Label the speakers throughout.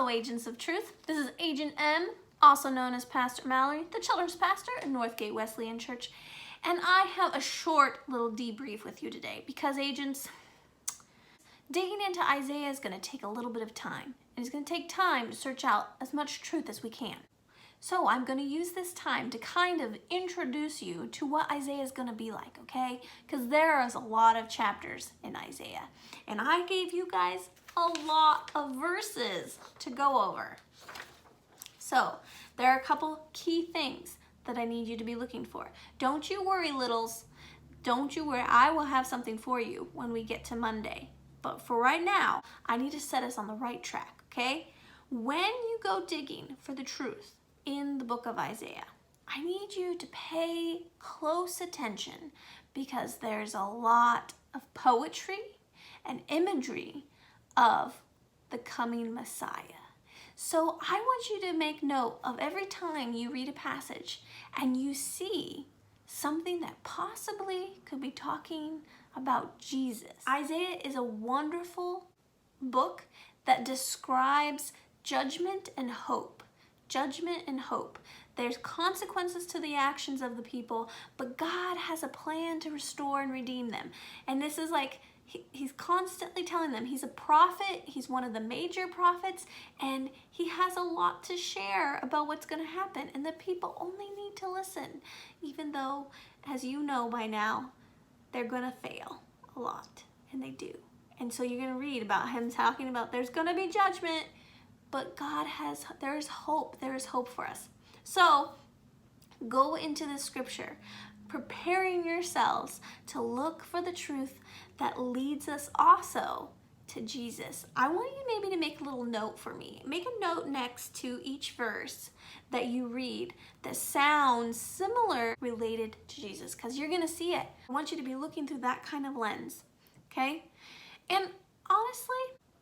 Speaker 1: Hello, Agents of Truth. This is Agent M, also known as Pastor Mallory, the children's pastor at Northgate Wesleyan Church. And I have a short little debrief with you today because, agents, digging into Isaiah is going to take a little bit of time. And it's going to take time to search out as much truth as we can. So I'm going to use this time to kind of introduce you to what Isaiah is going to be like, okay? Because there is a lot of chapters in Isaiah. And I gave you guys a lot of verses to go over. So there are a couple key things that I need you to be looking for. Don't you worry, littles. Don't you worry. I will have something for you when we get to Monday. But for right now, I need to set us on the right track, okay? When you go digging for the truth in the book of Isaiah, I need you to pay close attention because there's a lot of poetry and imagery of the coming Messiah. So I want you to make note of every time you read a passage and you see something that possibly could be talking about Jesus. Isaiah is a wonderful book that describes judgment and hope. Judgment and hope. There's consequences to the actions of the people, but God has a plan to restore and redeem them. And this is like, he's constantly telling them he's a prophet, he's one of the major prophets, and he has a lot to share about what's going to happen. And the people only need to listen, even though, as you know by now, they're going to fail a lot, and they do. And so you're going to read about him talking about there's going to be judgment, but there is hope for us. So go into the scripture, preparing yourselves to look for the truth that leads us also to Jesus. I want you maybe to make a little note for me. Make a note next to each verse that you read that sounds similar related to Jesus, because you're going to see it. I want you to be looking through that kind of lens, okay? And honestly,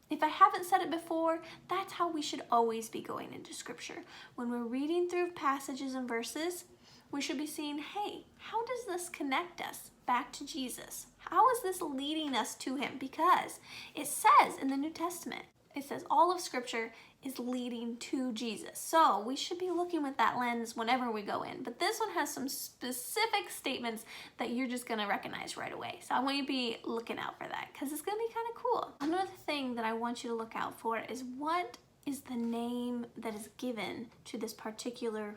Speaker 1: if I haven't said it before, that's how we should always be going into scripture. When we're reading through passages and verses, we should be seeing, hey, how does this connect us back to Jesus? How is this leading us to him? Because it says in the New Testament, it says all of scripture is leading to Jesus. So we should be looking with that lens whenever we go in. But this one has some specific statements that you're just going to recognize right away. So I want you to be looking out for that because it's going to be kind of cool. Another thing that I want you to look out for is what is the name that is given to this particular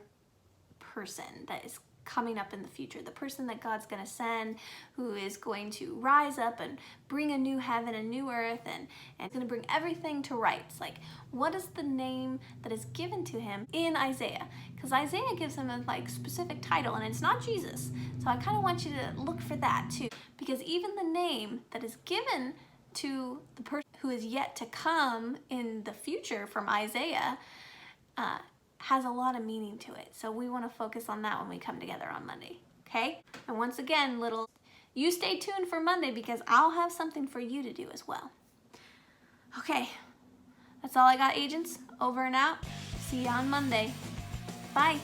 Speaker 1: person that is coming up in the future, the person that God's going to send, who is going to rise up and bring a new heaven, a new earth, and going to bring everything to rights. Like, what is the name that is given to him in Isaiah? Because Isaiah gives him a specific title, and it's not Jesus. So I kind of want you to look for that too, because even the name that is given to the person who is yet to come in the future from Isaiah has a lot of meaning to it. So we want to focus on that when we come together on Monday, okay? And once again, you stay tuned for Monday because I'll have something for you to do as well. Okay, that's all I got, agents. Over and out. See you on Monday. Bye.